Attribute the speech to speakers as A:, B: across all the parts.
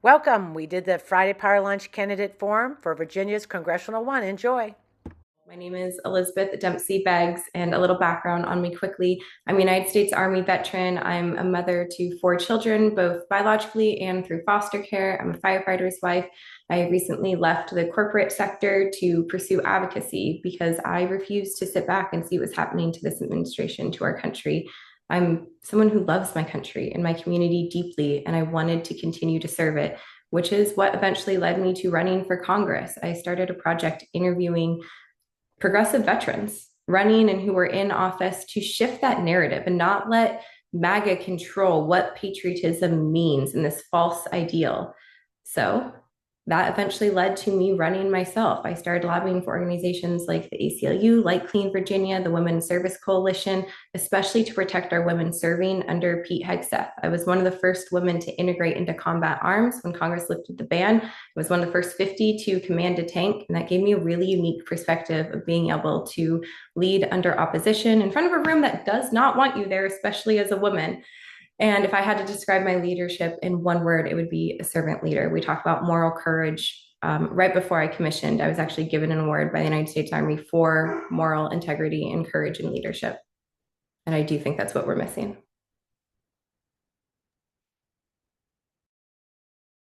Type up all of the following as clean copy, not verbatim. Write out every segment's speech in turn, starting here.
A: Welcome. We did the Friday Power Lunch Candidate Forum for Virginia's Congressional One. Enjoy.
B: My name is Elizabeth Dempsey Beggs, and a little background on me quickly. I'm a United States Army veteran. I'm a mother to four children, both biologically and through foster care. I'm a firefighter's wife. I recently left the corporate sector to pursue advocacy because I refuse to sit back and see what's happening to this administration, to our country. I'm someone who loves my country and my community deeply, and I wanted to continue to serve it, which is what eventually led me to running for Congress. I started a project interviewing progressive veterans running and who were in office to shift that narrative and not let MAGA control what patriotism means in this false ideal. So that eventually led to me running myself. I started lobbying for organizations like the ACLU, like Clean Virginia, the Women's Service Coalition, especially to protect our women serving under Pete Hegseth. I was one of the first women to integrate into combat arms when Congress lifted the ban. I was one of the first 50 to command a tank, and that gave me a really unique perspective of being able to lead under opposition in front of a room that does not want you there, especially as a woman. And if I had to describe my leadership in one word, it would be a servant leader. We talk about moral courage. Right before I commissioned, I was actually given an award by the United States Army for moral integrity and courage in leadership. And I do think that's what we're missing.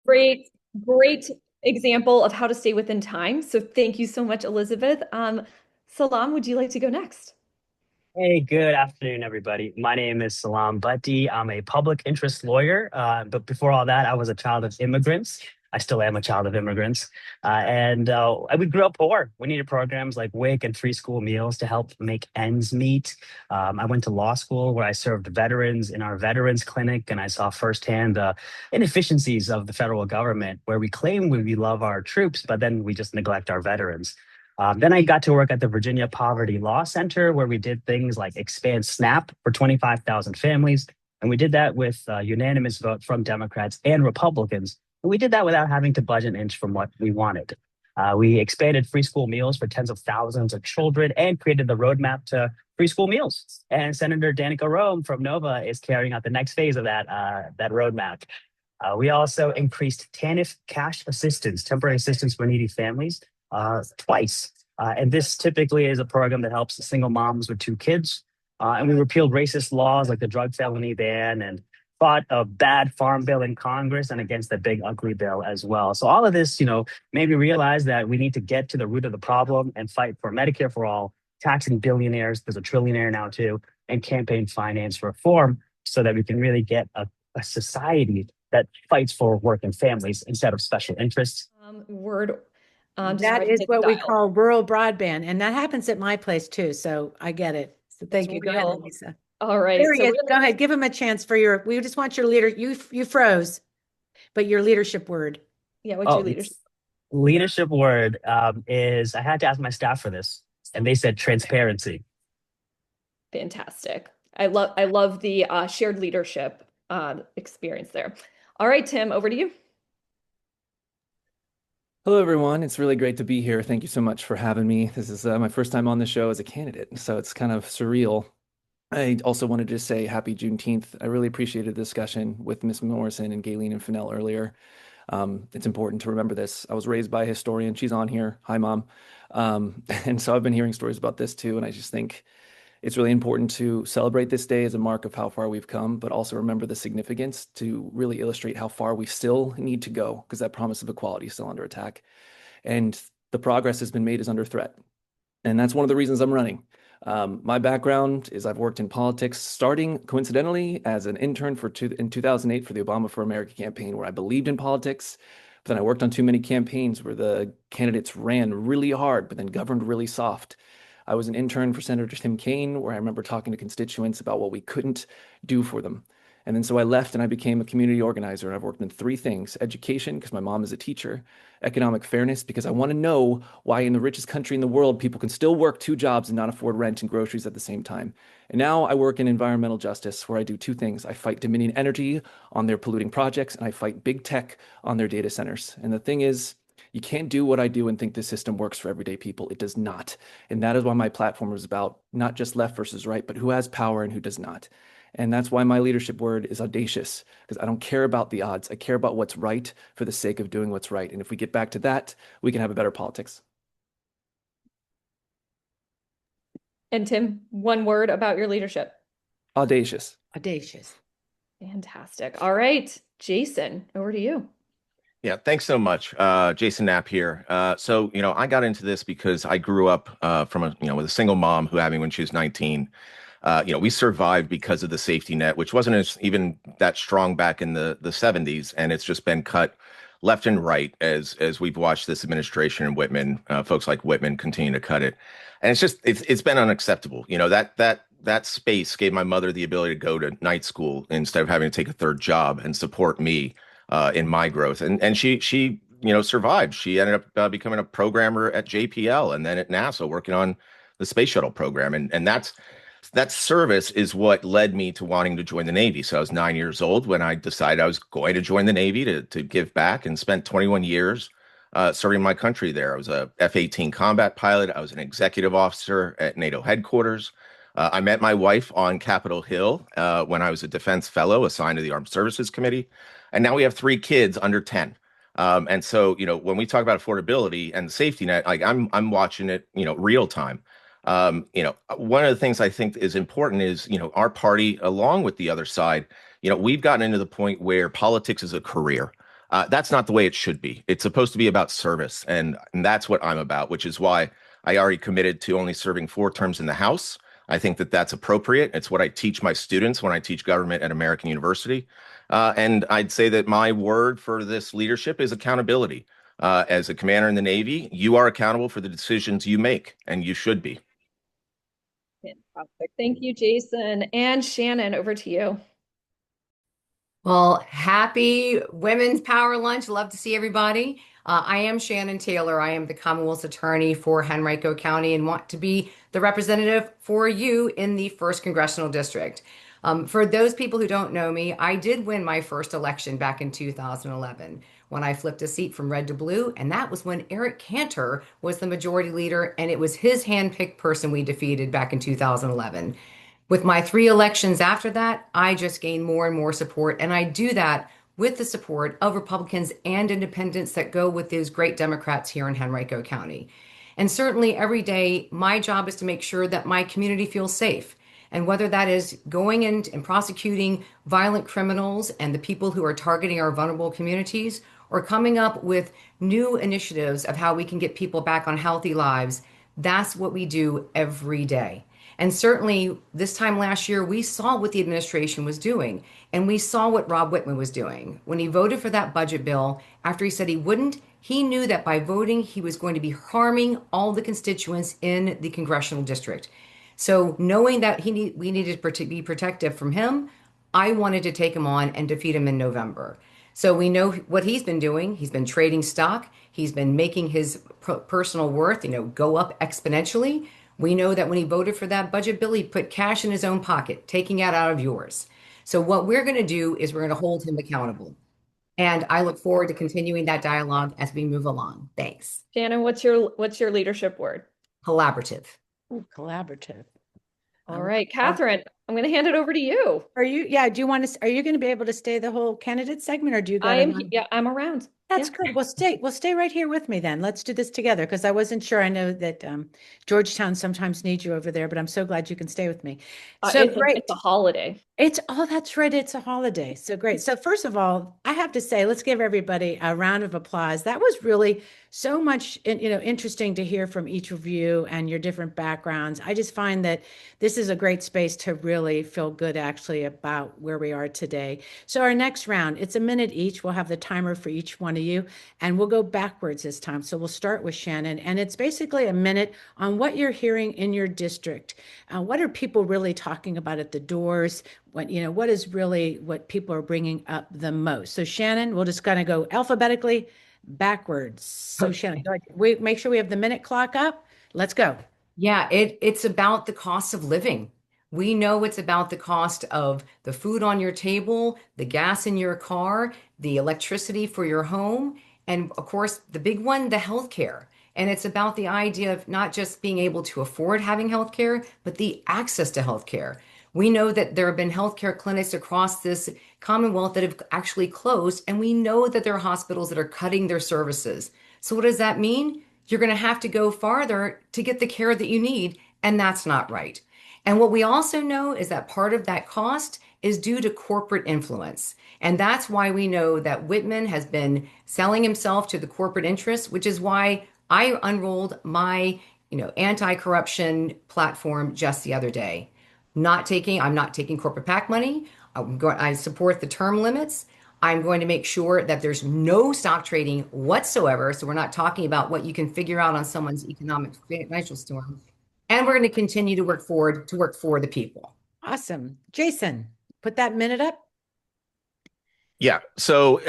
C: Great example of how to stay within time. So thank you so much, Elizabeth. Salam, would you like to go next?
D: Hey, good afternoon, everybody. My name is Salam Bhatti. I'm a public interest lawyer. But before all that, I was a child of immigrants. I still am a child of immigrants. We grew up poor. We needed programs like WIC and free school meals to help make ends meet. I went to law school where I served veterans in our veterans clinic, and I saw firsthand the inefficiencies of the federal government, where we claim we love our troops, but then we just neglect our veterans. Then I got to work at the Virginia Poverty Law Center, where we did things like expand SNAP for 25,000 families. And we did that with a unanimous vote from Democrats and Republicans. And we did that without having to budget an inch from what we wanted. We expanded free school meals for tens of thousands of children and created the roadmap to free school meals. And Senator Danica Rome from Nova is carrying out the next phase of that roadmap. We also increased TANF cash assistance, temporary assistance for needy families, twice. And this typically is a program that helps single moms with two kids. And we repealed racist laws like the drug felony ban and fought a bad farm bill in Congress and against the big ugly bill as well. So all of this, made me realize that we need to get to the root of the problem and fight for Medicare for all, taxing billionaires, there's a trillionaire now too, and campaign finance reform so that we can really get a society that fights for working families instead of special interests.
C: Word.
A: That is what we call rural broadband, and that happens at my place too. So I get it. So thank you. Go ahead, Lisa.
C: All right.
A: There he is. Go ahead. Give him a chance for your. We just want your leader. You froze, but your leadership word.
C: Yeah. What's your leadership?
D: Leadership word is I had to ask my staff for this, and they said transparency.
C: Fantastic. I love the shared leadership experience there. All right, Tim, over to you.
E: Hello, everyone. It's really great to be here. Thank you so much for having me. This is my first time on the show as a candidate, so it's kind of surreal. I also wanted to say happy Juneteenth. I really appreciated the discussion with Ms. Morrison and Gayleen and Fennell earlier. It's important to remember this. I was raised by a historian. She's on here. Hi, Mom. And so I've been hearing stories about this too, and I just think it's really important to celebrate this day as a mark of how far we've come, but also remember the significance to really illustrate how far we still need to go, because that promise of equality is still under attack. And the progress has been made is under threat. And that's one of the reasons I'm running. My background is I've worked in politics, starting coincidentally as an intern in 2008 for the Obama for America campaign, where I believed in politics. But then I worked on too many campaigns where the candidates ran really hard, but then governed really soft. I was an intern for Senator Tim Kaine, where I remember talking to constituents about what we couldn't do for them. And then so I left and I became a community organizer. And I've worked in three things: education, because my mom is a teacher; economic fairness, because I want to know why in the richest country in the world, people can still work two jobs and not afford rent and groceries at the same time. And now I work in environmental justice, where I do two things. I fight Dominion Energy on their polluting projects, and I fight big tech on their data centers. And the thing is, you can't do what I do and think the system works for everyday people. It does not. And that is why my platform is about not just left versus right, but who has power and who does not. And that's why my leadership word is audacious, because I don't care about the odds. I care about what's right for the sake of doing what's right. And if we get back to that, we can have a better politics.
C: And Tim, one word about your leadership.
E: Audacious.
A: Audacious.
C: Fantastic. All right, Jason, over to you.
F: Yeah, thanks so much. Jason Knapp here. So, I got into this because I grew up with a single mom who had me when she was 19. We survived because of the safety net, which wasn't even that strong back in the 70s, and it's just been cut left and right as we've watched this administration and Whitman, folks like Whitman, continue to cut it. And it's been unacceptable. That space gave my mother the ability to go to night school instead of having to take a third job and support me in my growth. And she survived. She ended up becoming a programmer at JPL and then at NASA working on the space shuttle program. And that service is what led me to wanting to join the Navy. So I was 9 years old when I decided I was going to join the Navy to give back, and spent 21 years serving my country there. I was a F-18 combat pilot. I was an executive officer at NATO headquarters. I met my wife on Capitol Hill when I was a defense fellow assigned to the Armed Services Committee. And now we have 3 kids under 10. And so, when we talk about affordability and the safety net, like I'm watching it, real time. One of the things I think is important is, our party, along with the other side, we've gotten into the point where politics is a career. That's not the way it should be. It's supposed to be about service. And that's what I'm about, which is why I already committed to only serving 4 terms in the House. I think that that's appropriate. It's what I teach my students when I teach government at American University. And I'd say that my word for this leadership is accountability. As a commander in the Navy, you are accountable for the decisions you make, and you should be.
C: Fantastic. Thank you, Jason. And Shannon, over to you.
G: Well, happy Women's Power Lunch. Love to see everybody. I am Shannon Taylor. I am the Commonwealth's attorney for Henrico County and want to be the representative for you in the 1st Congressional District. For those people who don't know me, I did win my first election back in 2011 when I flipped a seat from red to blue, and that was when Eric Cantor was the majority leader, and it was his handpicked person we defeated back in 2011. With my 3 elections after that, I just gained more and more support, and I do that with the support of Republicans and independents that go with those great Democrats here in Henrico County. And certainly every day, my job is to make sure that my community feels safe. And whether that is going in and prosecuting violent criminals and the people who are targeting our vulnerable communities, or coming up with new initiatives of how we can get people back on healthy lives, that's what we do every day. And certainly this time last year, we saw what the administration was doing, and we saw what Rob Whitman was doing. When he voted for that budget bill, after he said he wouldn't, he knew that by voting, he was going to be harming all the constituents in the congressional district. So knowing that we needed to be protective from him, I wanted to take him on and defeat him in November. So we know what he's been doing. He's been trading stock. He's been making his personal worth, go up exponentially. We know that when he voted for that budget bill, he put cash in his own pocket, taking it out of yours. So what we're going to do is we're going to hold him accountable. And I look forward to continuing that dialogue as we move along. Thanks.
C: Shannon, what's your leadership word?
G: Collaborative.
A: Ooh, collaborative.
C: All right, Catherine, I'm going to hand it over to you.
A: Are you going to be able to stay the whole candidate segment, or do you got
C: I'm around.
A: That's good. We'll stay right here with me then. Let's do this together, because I wasn't sure. I know that Georgetown sometimes needs you over there, but I'm so glad you can stay with me. So great.
C: It's a holiday.
A: That's right. It's a holiday. So great. So first of all, I have to say, let's give everybody a round of applause. That was really so much, interesting to hear from each of you and your different backgrounds. I just find that this is a great space to really feel good actually about where we are today. So our next round, it's a minute each. We'll have the timer for each one of you, and we'll go backwards this time. So we'll start with Shannon, and it's basically a minute on what you're hearing in your district. What are people really talking about at the doors? What is really what people are bringing up the most? So Shannon, we'll just kind of go alphabetically backwards. So Shannon, go ahead. We make sure we have the minute clock up. Let's go.
G: Yeah, it's about the cost of living. We know it's about the cost of the food on your table, the gas in your car, the electricity for your home, and of course, the big one, the healthcare. And it's about the idea of not just being able to afford having healthcare, but the access to healthcare. We know that there have been healthcare clinics across this Commonwealth that have actually closed, and we know that there are hospitals that are cutting their services. So, what does that mean? You're going to have to go farther to get the care that you need, and that's not right. And what we also know is that part of that cost is due to corporate influence. And that's why we know that Whitman has been selling himself to the corporate interests, which is why I unrolled my, anti-corruption platform just the other day. I'm not taking corporate PAC money. I support the term limits. I'm going to make sure that there's no stock trading whatsoever. So we're not talking about what you can figure out on someone's economic financial storm. And we're going to continue to work for the people.
A: Awesome. Jason, put that minute up.
F: Yeah. So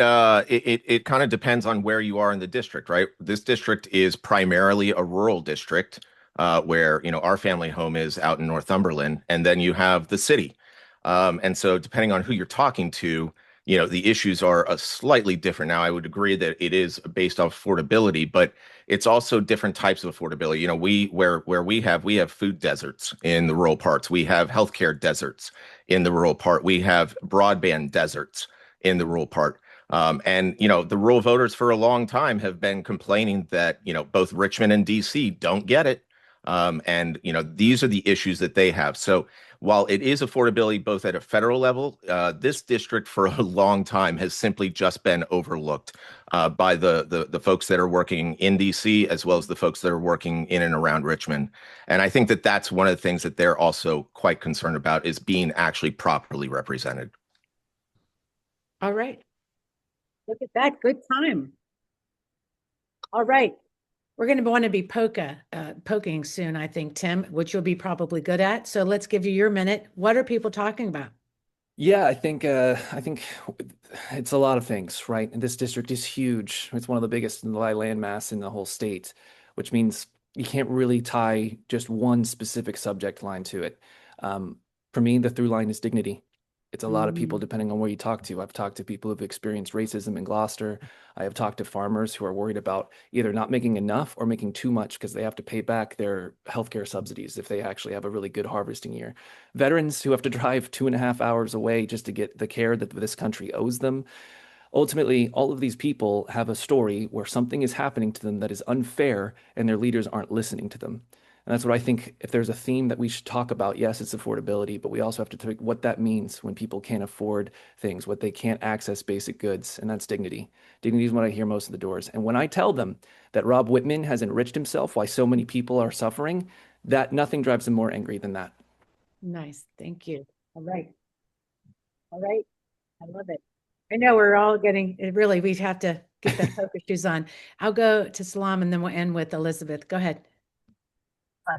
F: it kind of depends on where you are in the district, right? This district is primarily a rural district where, our family home is out in Northumberland, and then you have the city. And so depending on who you're talking to, the issues are slightly different. Now, I would agree that it is based off affordability, but it's also different types of affordability. We have food deserts in the rural parts. We have healthcare deserts in the rural part. We have broadband deserts in the rural part. The rural voters for a long time have been complaining that, both Richmond and DC don't get it. These are the issues that they have. So while it is affordability both at a federal level, this district for a long time has simply just been overlooked by the folks that are working in DC, as well as the folks that are working in and around Richmond. And I think that that's one of the things that they're also quite concerned about, is being actually properly represented.
A: All right. Look at that. Good time. All right. We're going to want to be poking soon, I think, Tim, which you'll be probably good at. So let's give you your minute. What are people talking about?
E: Yeah, I think it's a lot of things, right? And this district is huge. It's one of the biggest in the land mass in the whole state, which means you can't really tie just one specific subject line to it. For me, the through line is dignity. It's a lot of people depending on where you talk to. I've talked to people who've experienced racism in Gloucester. I have talked to farmers who are worried about either not making enough or making too much because they have to pay back their healthcare subsidies if they actually have a really good harvesting year. Veterans who have to drive 2.5 hours away just to get the care that this country owes them. Ultimately, all of these people have a story where something is happening to them that is unfair and their leaders aren't listening to them. And that's what I think, if there's a theme that we should talk about, yes, it's affordability, but we also have to take what that means when people can't afford things, what they can't access basic goods, and that's dignity. Dignity is what I hear most of the doors. And when I tell them that Rob Whitman has enriched himself while so many people are suffering, that nothing drives them more angry than that.
A: Nice. Thank you. All right. All right. I love it. I know we're all getting, really, we have to get the poker shoes on. I'll go to Salam and then we'll end with Elizabeth. Go ahead.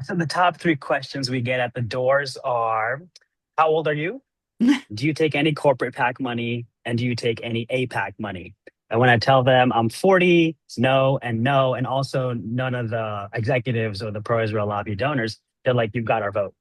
D: So the top three questions we get at the doors are, how old are you? Do you take any corporate PAC money? And do you take any APAC money? And when I tell them I'm 40, it's no, and also none of the executives or the pro-Israel lobby donors, they're like, you've got our vote.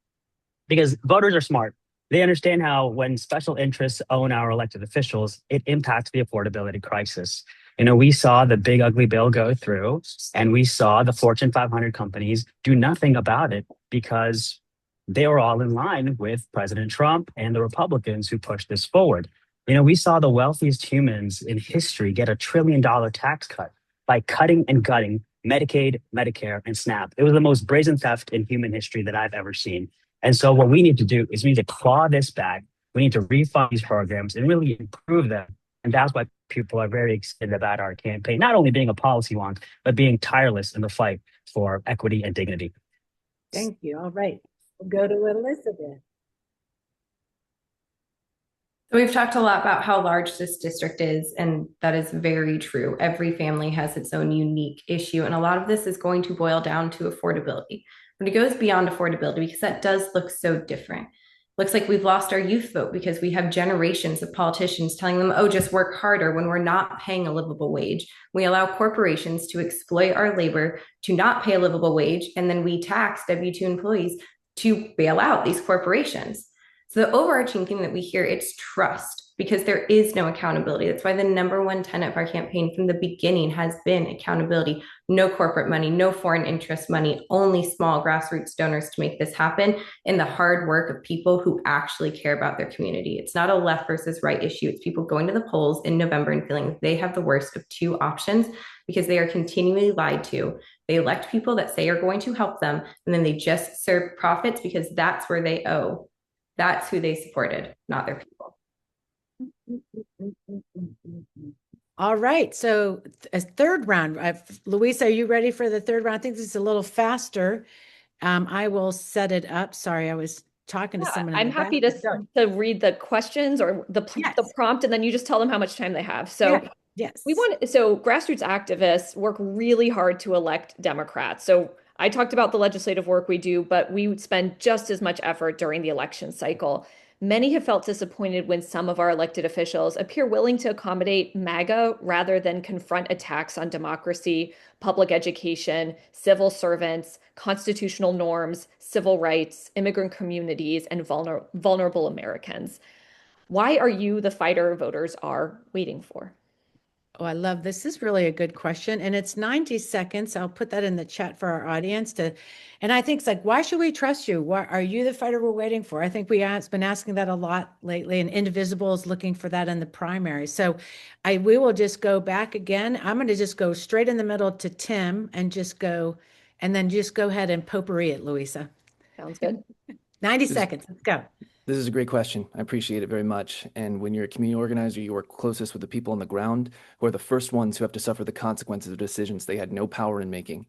D: Because voters are smart. They understand how when special interests own our elected officials, it impacts the affordability crisis. We saw the big ugly bill go through, and we saw the Fortune 500 companies do nothing about it because they were all in line with President Trump and the Republicans who pushed this forward. We saw the wealthiest humans in history get $1 trillion tax cut by cutting and gutting Medicaid, Medicare, and SNAP. It was the most brazen theft in human history that I've ever seen. And so what we need to do is we need to claw this back. We need to refund these programs and really improve them. And that's why people are very excited about our campaign, not only being a policy wonk, but being tireless in the fight for equity and dignity.
A: Thank you. All right. We'll go to Elizabeth.
B: So we've talked a lot about how large this district is, and that is very true. Every family has its own unique issue, and a lot of this is going to boil down to affordability. But it goes beyond affordability because that does look so different. Looks like we've lost our youth vote because we have generations of politicians telling them, oh, just work harder when we're not paying a livable wage. We allow corporations to exploit our labor to not pay a livable wage, and then we tax W-2 employees to bail out these corporations. So the overarching theme that we hear, it's trust, because there is no accountability. That's why the number one tenet of our campaign from the beginning has been accountability. No corporate money, no foreign interest money, only small grassroots donors to make this happen, and the hard work of people who actually care about their community. It's not a left versus right issue. It's people going to the polls in November and feeling they have the worst of two options because they are continually lied to. They elect people that say are going to help them, and then they just serve profits because that's where they owe. That's who they supported, not their people.
A: All right. So a third round. Luisa, are you ready for the third round? I think this is a little faster. I will set it up. Sorry, I was talking to someone in
C: I'm
A: the
C: happy
A: back.
C: to read the questions or the prompt, and then you just tell them how much time they have. So
A: yes.
C: So grassroots activists work really hard to elect Democrats. So I talked about the legislative work we do, but we spend just as much effort during the election cycle. Many have felt disappointed when some of our elected officials appear willing to accommodate MAGA rather than confront attacks on democracy, public education, civil servants, constitutional norms, civil rights, immigrant communities, and vulnerable Americans. Why are you the fighter voters are waiting for?
A: Oh, I love this. This is really a good question. And it's 90 seconds. I'll put that in the chat for our audience and I think it's like, why should we trust you? Why are you the fighter we're waiting for? I think been asking that a lot lately, and Indivisible is looking for that in the primary. So we will just go back again. I'm going to just go straight in the middle to Tim and then just go ahead and potpourri it, Louisa.
C: Sounds good.
A: 90 seconds. Let's go.
E: This is a great question. I appreciate it very much. And when you're a community organizer, you work closest with the people on the ground who are the first ones who have to suffer the consequences of decisions they had no power in making.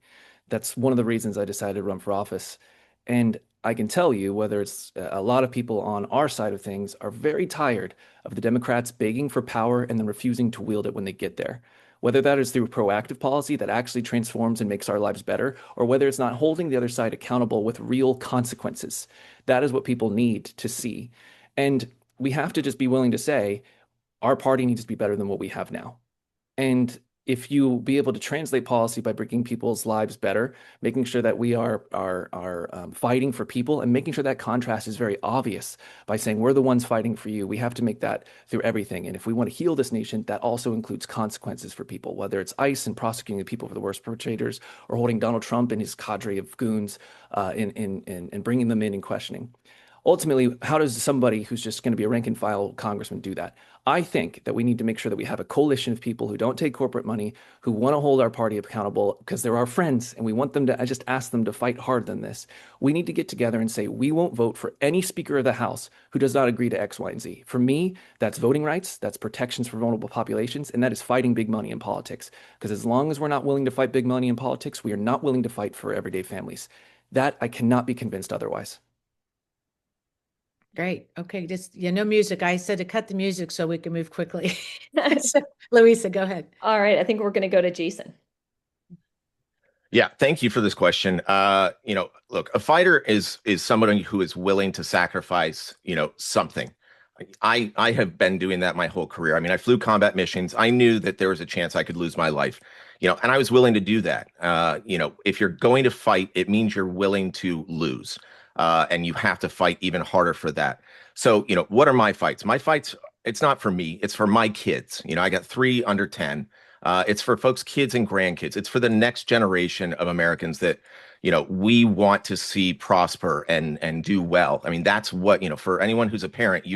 E: That's one of the reasons I decided to run for office. And I can tell you, whether it's a lot of people on our side of things are very tired of the Democrats begging for power and then refusing to wield it when they get there. Whether that is through proactive policy that actually transforms and makes our lives better, or whether it's not holding the other side accountable with real consequences. That is what people need to see. And we have to just be willing to say, our party needs to be better than what we have now. And if you be able to translate policy by bringing people's lives better, making sure that we are fighting for people, and making sure that contrast is very obvious by saying we're the ones fighting for you. We have to make that through everything. And if we want to heal this nation, that also includes consequences for people, whether it's ICE and prosecuting the people for the worst perpetrators, or holding Donald Trump and his cadre of goons and bringing them in and questioning. Ultimately, how does somebody who's just going to be a rank and file congressman do that? I think that we need to make sure that we have a coalition of people who don't take corporate money, who want to hold our party accountable because they're our friends, and we want them to, I just ask them to fight hard than this. We need to get together and say, we won't vote for any Speaker of the House who does not agree to X, Y, and Z. For me, that's voting rights, that's protections for vulnerable populations, and that is fighting big money in politics. Because as long as we're not willing to fight big money in politics, we are not willing to fight for everyday families. That I cannot be convinced otherwise.
A: Great. Okay. Just, no music. I said to cut the music so we can move quickly. So, Louisa, go ahead.
C: All right. I think we're going to go to Jason.
F: Yeah, thank you for this question. Look, a fighter is somebody who is willing to sacrifice, something. I have been doing that my whole career. I mean, I flew combat missions. I knew that there was a chance I could lose my life, and I was willing to do that. If you're going to fight, it means you're willing to lose. And you have to fight even harder for that. So, what are my fights? My fights, it's not for me. It's for my kids. I got 3 under 10. It's for folks' kids and grandkids. It's for the next generation of Americans that, we want to see prosper and do well. I mean, that's what, for anyone who's a parent,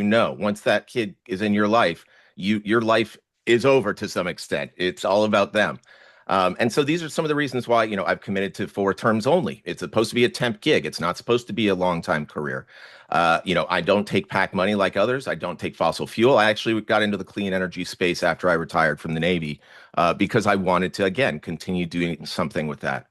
F: once that kid is in your life, your life is over to some extent. It's all about them. And so these are some of the reasons why, I've committed to 4 terms only. It's supposed to be a temp gig. It's not supposed to be a long-time career. I don't take PAC money like others. I don't take fossil fuel. I actually got into the clean energy space after I retired from the Navy because I wanted to, again, continue doing something with that.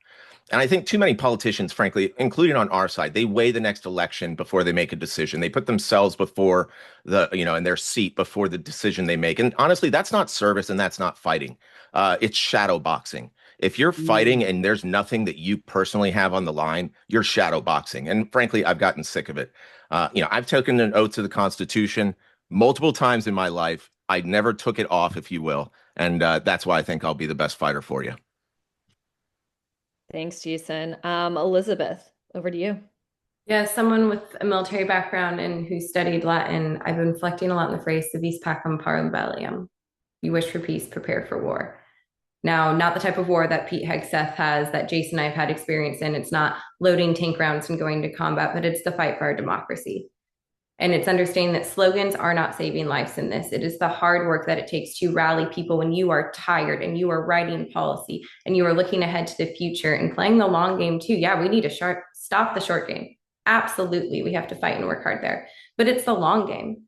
F: And I think too many politicians, frankly, including on our side, they weigh the next election before they make a decision. They put themselves before in their seat before the decision they make. And honestly, that's not service and that's not fighting. It's shadow boxing. If you're fighting and there's nothing that you personally have on the line, you're shadow boxing. And frankly, I've gotten sick of it. I've taken an oath to the Constitution multiple times in my life. I never took it off, if you will. And that's why I think I'll be the best fighter for you.
C: Thanks, Jason. Elizabeth, over to you.
B: Yeah, someone with a military background and who studied Latin, I've been reflecting a lot on the phrase "civis pacem parlem bellium." You wish for peace, prepare for war. Now, not the type of war that Pete Hegseth has, that Jason and I have had experience in. It's not loading tank rounds and going to combat, but it's the fight for our democracy. And it's understanding that slogans are not saving lives in this. It is the hard work that it takes to rally people when you are tired and you are writing policy and you are looking ahead to the future and playing the long game too. Yeah, we need to stop the short game. Absolutely. We have to fight and work hard there. But it's the long game.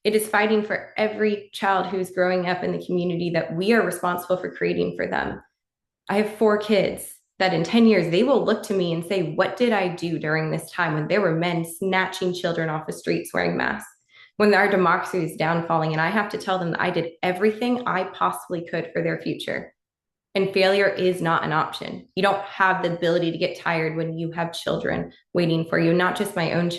B: It is fighting for every child who's growing up in the community that we are responsible for creating for them. I have 4 kids that in 10 years, they will look to me and say, what did I do during this time when there were men snatching children off the streets wearing masks, when our democracy is downfalling? And I have to tell them that I did everything I possibly could for their future. And failure is not an option. You don't have the ability to get tired when you have children waiting for you, not just my own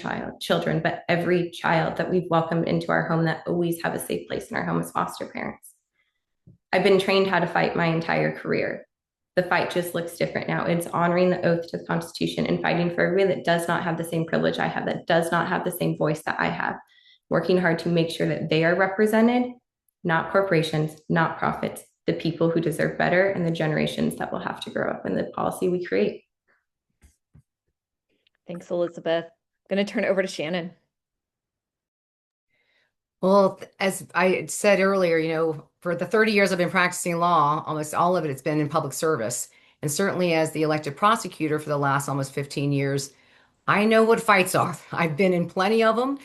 B: children, but every child that we've welcomed into our home that always have a safe place in our home as foster parents. I've been trained how to fight my entire career. The fight just looks different now. It's honoring the oath to the Constitution and fighting for everyone that does not have the same privilege I have, that does not have the same voice that I have, working hard to make sure that they are represented, not corporations, not profits, the people who deserve better and the generations that will have to grow up in the policy we create.
C: Thanks, Elizabeth. I'm going to turn it over to Shannon.
G: Well, as I said earlier, for the 30 years I've been practicing law, almost all of it, it's been in public service. And certainly as the elected prosecutor for the last almost 15 years, I know what fights are. I've been in plenty of them.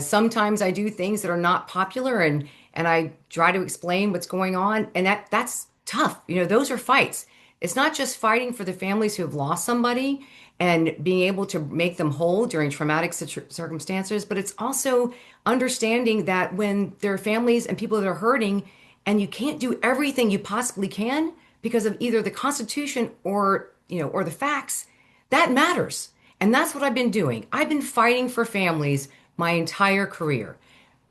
G: Sometimes I do things that are not popular and I try to explain what's going on. And that's tough. Those are fights. It's not just fighting for the families who have lost somebody and being able to make them whole during traumatic circumstances, but it's also understanding that when there are families and people that are hurting and you can't do everything you possibly can because of either the Constitution or the facts, that matters. And that's what I've been doing. I've been fighting for families my entire career.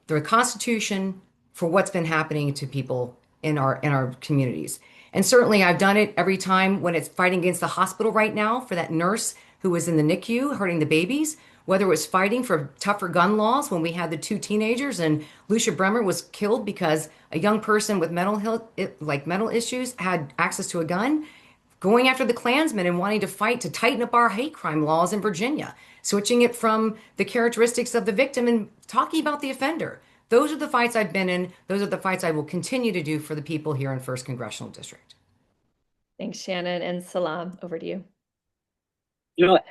G: The Constitution, for what's been happening to people in our communities. And certainly I've done it every time when it's fighting against the hospital right now for that nurse who was in the NICU hurting the babies, whether it was fighting for tougher gun laws when we had the 2 teenagers and Lucia Bremer was killed because a young person with mental issues had access to a gun, going after the Klansmen and wanting to fight to tighten up our hate crime laws in Virginia, switching it from the characteristics of the victim and talking about the offender. Those are the fights I've been in. Those are the fights I will continue to do for the people here in 1st Congressional District.
C: Thanks, Shannon. And Salam, over to you.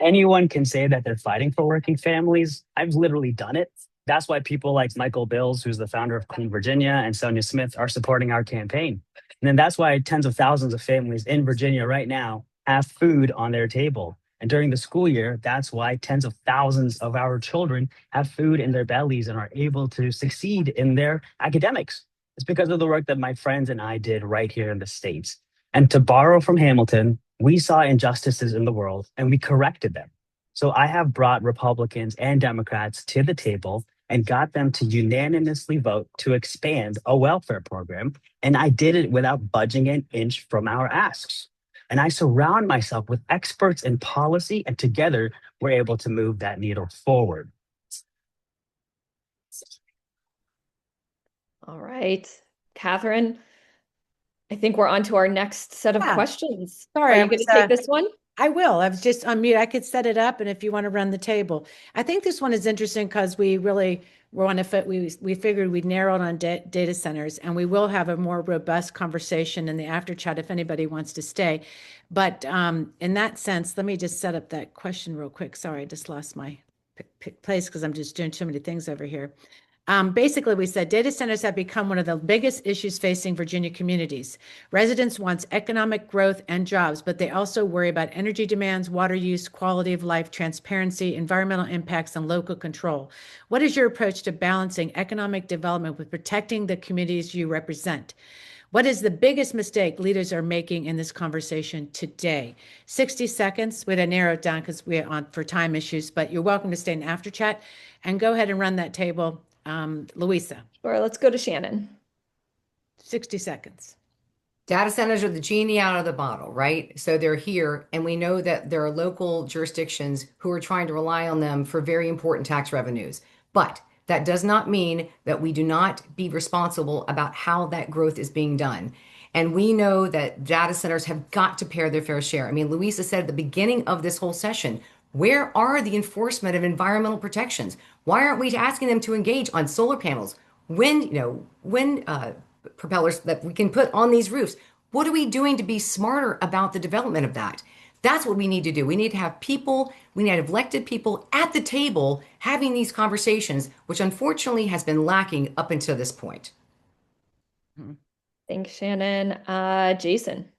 D: Anyone can say that they're fighting for working families. I've literally done it. That's why people like Michael Bills, who's the founder of Clean Virginia, and Sonia Smith are supporting our campaign. And then that's why tens of thousands of families in Virginia right now have food on their table. And during the school year, that's why tens of thousands of our children have food in their bellies and are able to succeed in their academics. It's because of the work that my friends and I did right here in the States. And to borrow from Hamilton, we saw injustices in the world and we corrected them. So I have brought Republicans and Democrats to the table and got them to unanimously vote to expand a welfare program. And I did it without budging an inch from our asks. And I surround myself with experts in policy, and together we're able to move that needle forward.
C: All right, Catherine, I think we're on to our next set of questions.
A: Sorry,
C: Are you going to take this one?
A: I will. I was just on mute. I could set it up, and if you want to run the table. I think this one is interesting because we really were on a foot. We figured we'd narrowed on data centers, and we will have a more robust conversation in the after chat if anybody wants to stay. But in that sense, let me just set up that question real quick. Sorry, I just lost my place because I'm just doing too many things over here. Basically, we said data centers have become one of the biggest issues facing Virginia communities. Residents want economic growth and jobs, but they also worry about energy demands, water use, quality of life, transparency, environmental impacts, and local control. What is your approach to balancing economic development with protecting the communities you represent? What is the biggest mistake leaders are making in this conversation today? 60 seconds. We're going to narrow it down because we're on for time issues, but you're welcome to stay in after chat and go ahead and run that table. Louisa.
C: Sure, let's go to Shannon.
A: 60 seconds.
G: Data centers are the genie out of the bottle, right? So they're here, and we know that there are local jurisdictions who are trying to rely on them for very important tax revenues. But that does not mean that we do not be responsible about how that growth is being done. And we know that data centers have got to pay their fair share. I mean, Louisa said at the beginning of this whole session, where are the enforcement of environmental protections? Why aren't we asking them to engage on solar panels, wind propellers that we can put on these roofs? What are we doing to be smarter about the development of that? That's what we need to do. We need to have people, we need to have elected people at the table having these conversations, which unfortunately has been lacking up until this point.
C: Thanks, Shannon. Jason.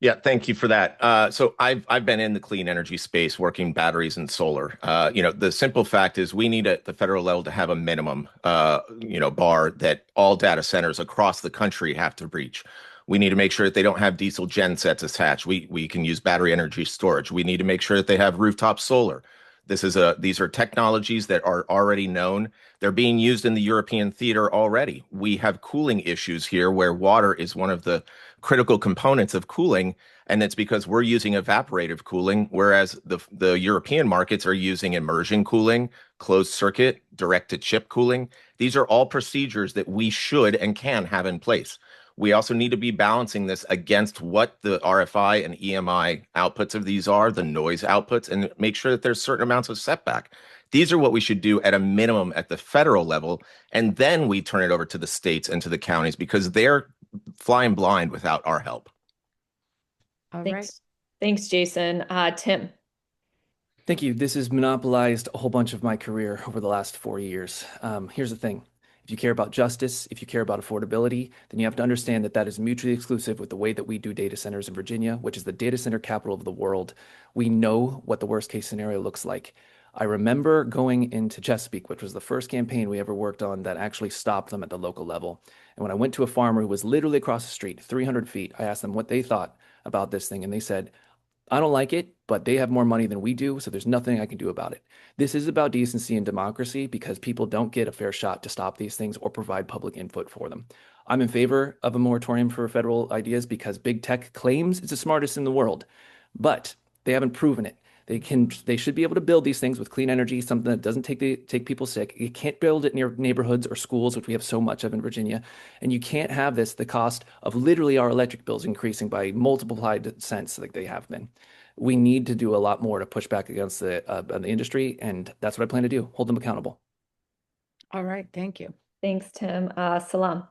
F: Yeah, thank you for that. So I've been in the clean energy space working batteries and solar. The simple fact is we need at the federal level to have a minimum, bar that all data centers across the country have to reach. We need to make sure that they don't have diesel gen sets attached. We can use battery energy storage. We need to make sure that they have rooftop solar. These are technologies that are already known. They're being used in the European theater already. We have cooling issues here where water is one of the critical components of cooling, and it's because we're using evaporative cooling, whereas the European markets are using immersion cooling, closed circuit, direct to chip cooling. These are all procedures that we should and can have in place. We also need to be balancing this against what the RFI and EMI outputs of these are, the noise outputs, and make sure that there's certain amounts of setback. These are what we should do at a minimum at the federal level, and then we turn it over to the states and to the counties because they're flying blind without our help.
A: All
C: Thanks.
A: right.
C: Thanks, Jason. Tim.
E: Thank you. This has monopolized a whole bunch of my career over the last 4 years. Here's the thing. If you care about justice, if you care about affordability, then you have to understand that that is mutually exclusive with the way that we do data centers in Virginia, which is the data center capital of the world. We know what the worst case scenario looks like. I remember going into Chesapeake, which was the first campaign we ever worked on that actually stopped them at the local level. And when I went to a farmer who was literally across the street, 300 feet, I asked them what they thought about this thing. And they said, I don't like it, but they have more money than we do, so there's nothing I can do about it. This is about decency and democracy because people don't get a fair shot to stop these things or provide public input for them. I'm in favor of a moratorium for federal ideas because big tech claims it's the smartest in the world, but they haven't proven it. They should be able to build these things with clean energy, something that doesn't take people sick. You can't build it near neighborhoods or schools, which we have so much of in Virginia. And you can't have the cost of literally our electric bills increasing by multiplied cents like they have been. We need to do a lot more to push back against the industry. And that's what I plan to do, hold them accountable.
A: All right. Thank you.
C: Thanks, Tim. Salam.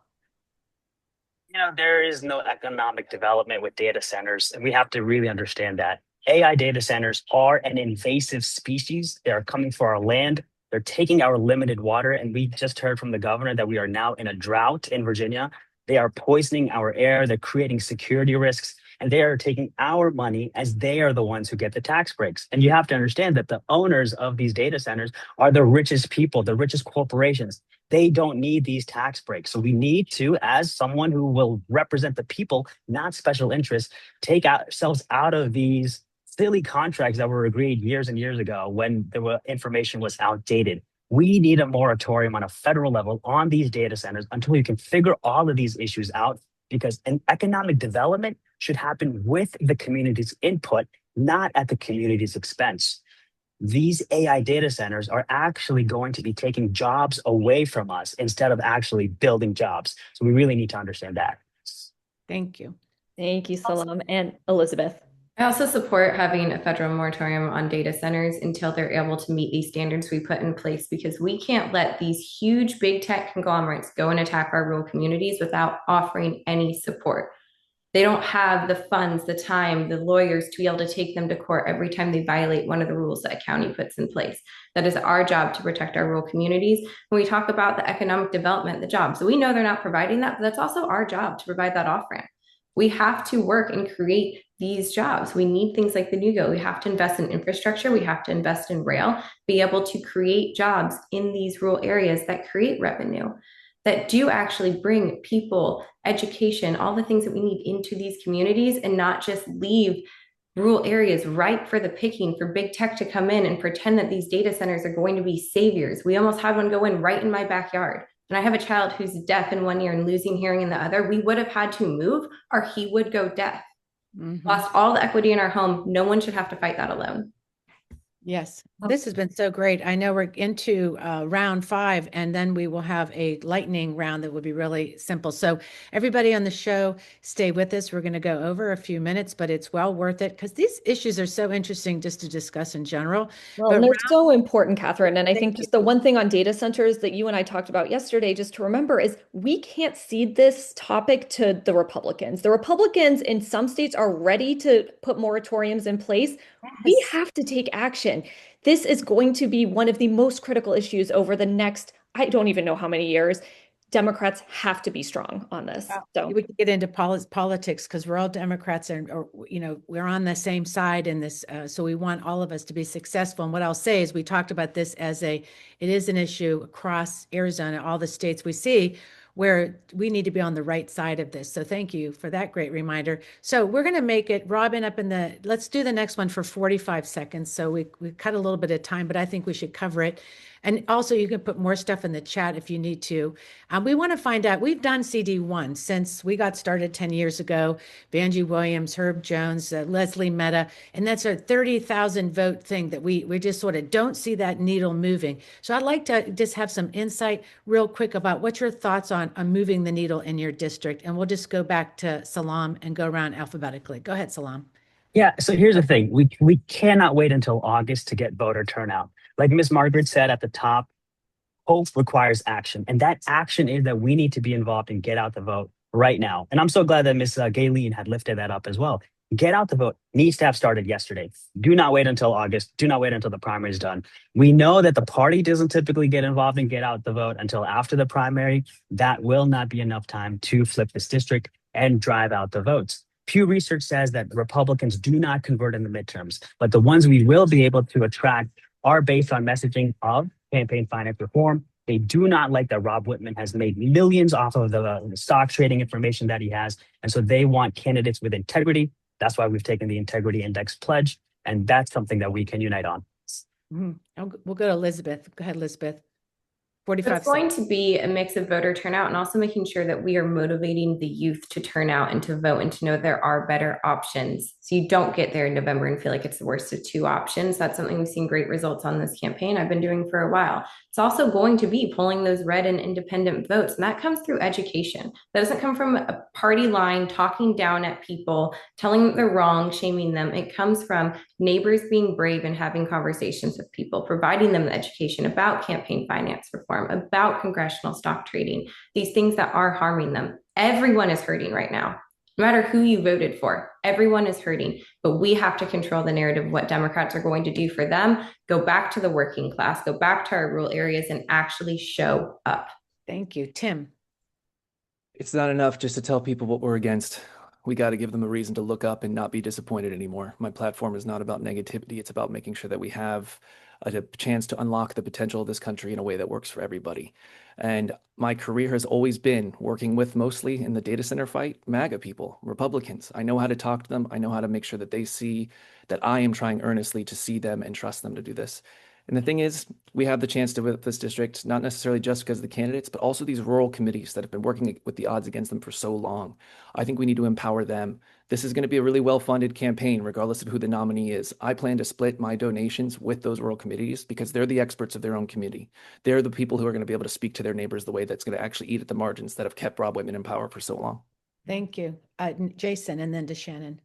D: There is no economic development with data centers, and we have to really understand that. AI data centers are an invasive species. They are coming for our land. They're taking our limited water. And we just heard from the governor that we are now in a drought in Virginia. They are poisoning our air. They're creating security risks. And they are taking our money as they are the ones who get the tax breaks. And you have to understand that the owners of these data centers are the richest people, the richest corporations. They don't need these tax breaks. So we need to, as someone who will represent the people, not special interests, take ourselves out of these silly contracts that were agreed years and years ago when the information was outdated. We need a moratorium on a federal level on these data centers until we can figure all of these issues out, because an economic development should happen with the community's input, not at the community's expense. These AI data centers are actually going to be taking jobs away from us instead of actually building jobs. So we really need to understand that.
A: Thank you.
C: Thank you, Salam. And Elizabeth.
B: I also support having a federal moratorium on data centers until they're able to meet these standards we put in place, because we can't let these huge big tech conglomerates go and attack our rural communities without offering any support. They don't have the funds, the time, the lawyers to be able to take them to court every time they violate one of the rules that a county puts in place. That is our job to protect our rural communities. When we talk about the economic development, the jobs, so we know they're not providing that, but that's also our job to provide that off-ramp. We have to work and create these jobs. We need things like the NewGo. We have to invest in infrastructure. We have to invest in rail, be able to create jobs in these rural areas that create revenue, that do actually bring people, education, all the things that we need into these communities, and not just leave rural areas ripe for the picking for big tech to come in and pretend that these data centers are going to be saviors. We almost had one go in right in my backyard. and I have a child who's deaf in one ear and losing hearing in the other, we would have had to move or he would go deaf. Lost all the equity in our home. No one should have to fight that alone.
A: Yes, this has been so great. I know we're into round 5, and then we will have a lightning round that will be really simple. So everybody on the show, stay with us. We're going to go over a few minutes, but it's well worth it because these issues are so interesting just to discuss in general.
C: Well,
A: But
C: and they're
A: round,
C: so important, Catherine. And I
A: thank
C: think just the one thing on data centers that you and I talked about yesterday, just to remember, is we can't cede this topic to the Republicans. The Republicans in some states are ready to put moratoriums in place. We
A: yes.
C: have to take action. This is going to be one of the most critical issues over the next, I don't even know how many years. Democrats have to be strong on this. So
A: We could get into politics because we're all Democrats and, or, we're on the same side in this. So we want all of us to be successful. And what I'll say is we talked about this it is an issue across Arizona, all the states we see where we need to be on the right side of this. So thank you for that great reminder. So we're going to make it, Robin, let's do the next one for 45 seconds. So we cut a little bit of time, but I think we should cover it. And also you can put more stuff in the chat if you need to. We want to find out, we've done CD1 since we got started 10 years ago, Banji Williams, Herb Jones, Leslie Mehta, and that's a 30,000 vote thing that we just sort of don't see that needle moving. So I'd like to just have some insight real quick about what your thoughts on moving the needle in your district. And we'll just go back to Salam and go around alphabetically. Go ahead, Salam.
D: Yeah, so here's the thing. We cannot wait until August to get voter turnout. Like Miss Margaret said at the top, hope requires action. And that action is that we need to be involved and get out the vote right now. And I'm so glad that Miss Gayleen had lifted that up as well. Get out the vote needs to have started yesterday. Do not wait until August. Do not wait until the primary is done. We know that the party doesn't typically get involved and get out the vote until after the primary. That will not be enough time to flip this district and drive out the votes. Pew Research says that Republicans do not convert in the midterms, but the ones we will be able to attract are based on messaging of campaign finance reform. They do not like that Rob Whitman has made millions off of the stock trading information that he has. And so they want candidates with integrity. That's why we've taken the Integrity Index pledge. And that's something that we can unite on.
A: We'll go to Elizabeth. Go ahead, Elizabeth. 45
B: It's going
A: seconds.
B: to be a mix of voter turnout and also making sure that we are motivating the youth to turn out and to vote and to know there are better options. So you don't get there in November and feel like it's the worst of two options. That's something we've seen great results on this campaign. I've been doing for a while. It's also going to be pulling those red and independent votes. And that comes through education. That doesn't come from a party line talking down at people, telling them they're wrong, shaming them. It comes from neighbors being brave and having conversations with people, providing them the education about campaign finance reform, about congressional stock trading, these things that are harming them. Everyone is hurting right now. No matter who you voted for, everyone is hurting, but we have to control the narrative of what Democrats are going to do for them, go back to the working class, go back to our rural areas and actually show up.
A: Thank you. Tim.
E: It's not enough just to tell people what we're against. We got to give them a reason to look up and not be disappointed anymore. My platform is not about negativity. It's about making sure that we have a chance to unlock the potential of this country in a way that works for everybody. And my career has always been working with, mostly in the data center fight, MAGA people, Republicans. I know how to talk to them. I know how to make sure that they see that I am trying earnestly to see them and trust them to do this. And the thing is, we have the chance to win this district, not necessarily just because of the candidates, but also these rural committees that have been working with the odds against them for so long. I think we need to empower them. This is going to be a really well-funded campaign, regardless of who the nominee is. I plan to split my donations with those rural committees because they're the experts of their own community. They're the people who are going to be able to speak to their neighbors the way that's going to actually eat at the margins that have kept Rob Whitman in power for so long.
A: Thank you. Jason, and then to Shannon.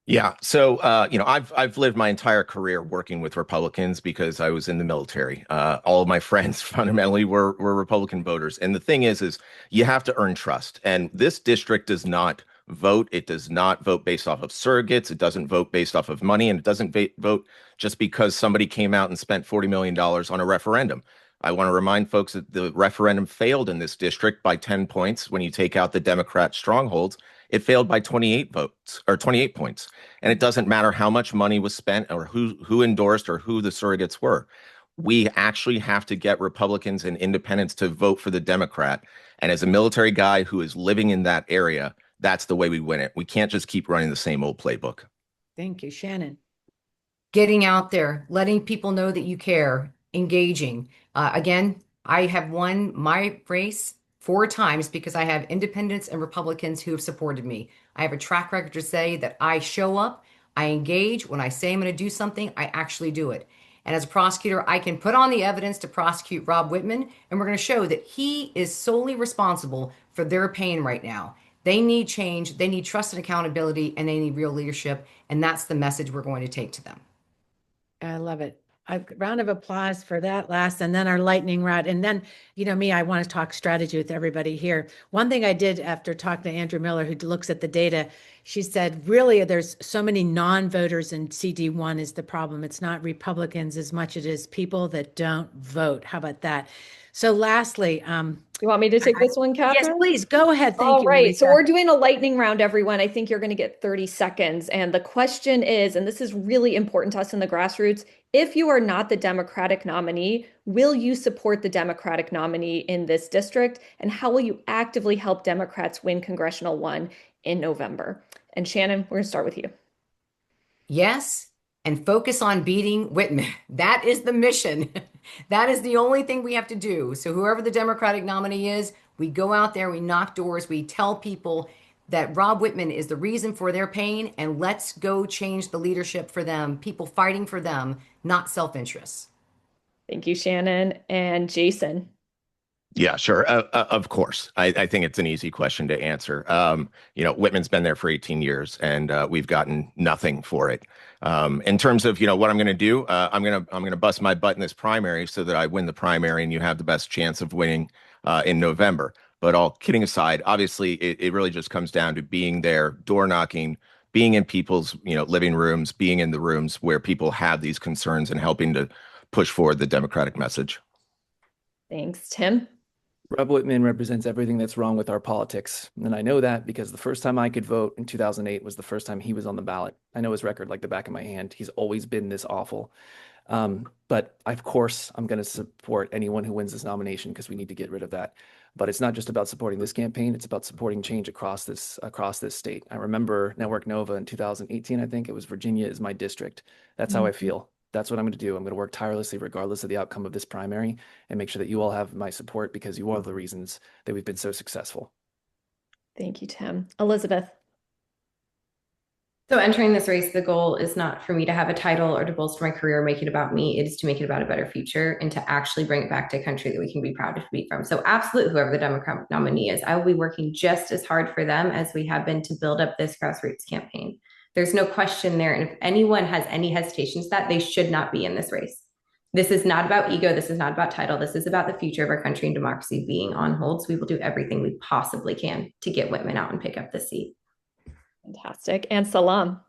F: Yeah. So, I've lived my entire career working with Republicans because I was in the military. All of my friends fundamentally were Republican voters. And the thing is you have to earn trust. And this district does not vote. It does not vote based off of surrogates. It doesn't vote based off of money. And it doesn't vote just because somebody came out and spent $40 million on a referendum. I want to remind folks that the referendum failed in this district by 10 points. When you take out the Democrat strongholds, it failed by 28 votes or 28 points. And it doesn't matter how much money was spent or who endorsed or who the surrogates were. We actually have to get Republicans and independents to vote for the Democrat. And as a military guy who is living in that area, that's the way we win it. We can't just keep running the same old playbook.
A: Thank you. Shannon.
G: Getting out there, letting people know that you care, engaging. Again, I have won my race 4 times because I have independents and Republicans who have supported me. I have a track record to say that I show up, I engage. When I say I'm going to do something, I actually do it. And as a prosecutor, I can put on the evidence to prosecute Rob Whitman, and we're going to show that he is solely responsible for their pain right now. They need change, they need trust and accountability, and they need real leadership. And that's the message we're going to take to them.
A: I love it. A round of applause for that last, and then our lightning round. And then, you know, me, I want to talk strategy with everybody here. One thing I did after talking to Andrew Miller, who looks at the data, she said, really, there's so many non-voters in CD1 is the problem. It's not Republicans as much as it is people that don't vote. How about that? So lastly,
C: You want me to take this one,
A: yes,
C: Catherine?
A: please go ahead. Thank
C: All
A: you,
C: right, so
A: Louisa.
C: we're doing a lightning round, everyone. I think you're going to get 30 seconds. And the question is, and this is really important to us in the grassroots, if you are not the Democratic nominee, will you support the Democratic nominee in this district? And how will you actively help Democrats win Congressional 1 in November? And Shannon, we're going to start with you.
G: Yes, and focus on beating Whitman. That is the mission. That is the only thing we have to do. So whoever the Democratic nominee is, we go out there, we knock doors, we tell people that Rob Whitman is the reason for their pain, and let's go change the leadership for them, people fighting for them, not self-interest.
C: Thank you, Shannon. And Jason.
F: Yeah, sure. Of course. I think it's an easy question to answer. You know, Whitman's been there for 18 years and we've gotten nothing for it. In terms of, you know, what I'm going to do, I'm going to bust my butt in this primary so that I win the primary and you have the best chance of winning in November. But all kidding aside, obviously, it really just comes down to being there, door knocking, being in people's, you know, living rooms, being in the rooms where people have these concerns and helping to push forward the Democratic message.
C: Thanks, Tim.
E: Rob Whitman represents everything that's wrong with our politics. And I know that because the first time I could vote in 2008 was the first time he was on the ballot. I know his record like the back of my hand. He's always been this awful. But of course, I'm going to support anyone who wins this nomination because we need to get rid of that. But it's not just about supporting this campaign. It's about supporting change across this state. I remember Network Nova in 2018, I think it was Virginia is my district. That's how I feel. That's what I'm going to do. I'm going to work tirelessly regardless of the outcome of this primary and make sure that you all have my support because you are the reasons that we've been so successful.
C: Thank you, Tim. Elizabeth.
B: So entering this race, the goal is not for me to have a title or to bolster my career or make it about me. It is to make it about a better future and to actually bring it back to a country that we can be proud to be from. So absolutely, whoever the Democrat nominee is, I will be working just as hard for them as we have been to build up this grassroots campaign. There's no question there. And if anyone has any hesitations that they should not be in this race. This is not about ego. This is not about title. This is about the future of our country and democracy being on hold. So we will do everything we possibly can to get Whitman out and pick up the seat.
C: Fantastic. And Salam.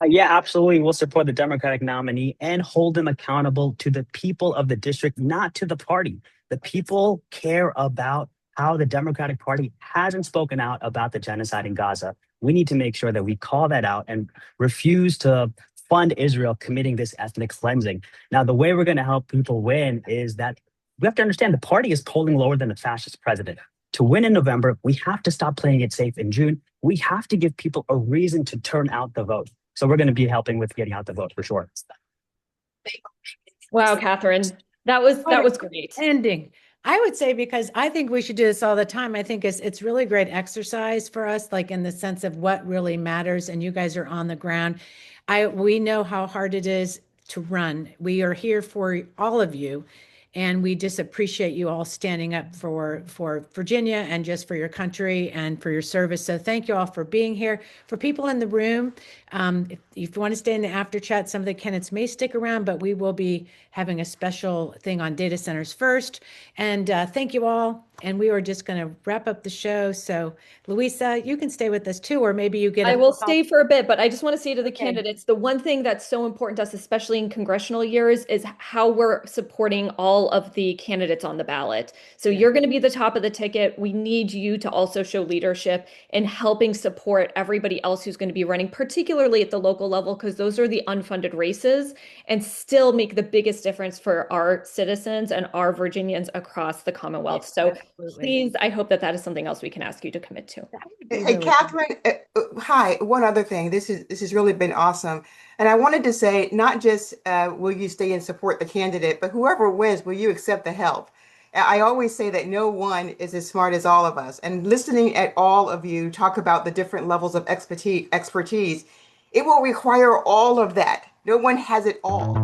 D: Yeah, absolutely. We'll support the Democratic nominee and hold them accountable to the people of the district, not to the party. The people care about how the Democratic Party hasn't spoken out about the genocide in Gaza. We need to make sure that we call that out and refuse to fund Israel committing this ethnic cleansing. Now, the way we're going to help people win is that we have to understand the party is polling lower than the fascist president. To win in November, we have to stop playing it safe in June. We have to give people a reason to turn out the vote. So we're going to be helping with getting out the vote for sure.
C: Wow, Catherine, that was great.
A: Ending. I would say because I think we should do this all the time. I think it's really great exercise for us, like in the sense of what really matters. And you guys are on the ground. We know how hard it is to run. We are here for all of you. And we just appreciate you all standing up for Virginia and just for your country and for your service. So thank you all for being here. For people in the room, if you want to stay in the after chat, some of the candidates may stick around, but we will be having a special thing on data centers first. And thank you all. And we are just going to wrap up the show. So Louisa, you can stay with us too, or maybe you get
C: I will stay for a bit, but I just want to say to the candidates, the one thing that's so important to us, especially in congressional years, is how we're supporting all of the candidates on the ballot. So you're going to be the top of the ticket. We need you to also show leadership in helping support everybody else who's going to be running, particularly at the local level, because those are the unfunded races, and still make the biggest difference for our citizens and our Virginians across the Commonwealth. So please, I hope that is something else we can ask you to commit to.
H: Hey, Catherine, hi. One other thing. This has really been awesome. And I wanted to say, not just will you stay and support the candidate, but whoever wins, will you accept the help? I always say that no one is as smart as all of us. And listening at all of you talk about the different levels of expertise, it will require all of that. No one has it all.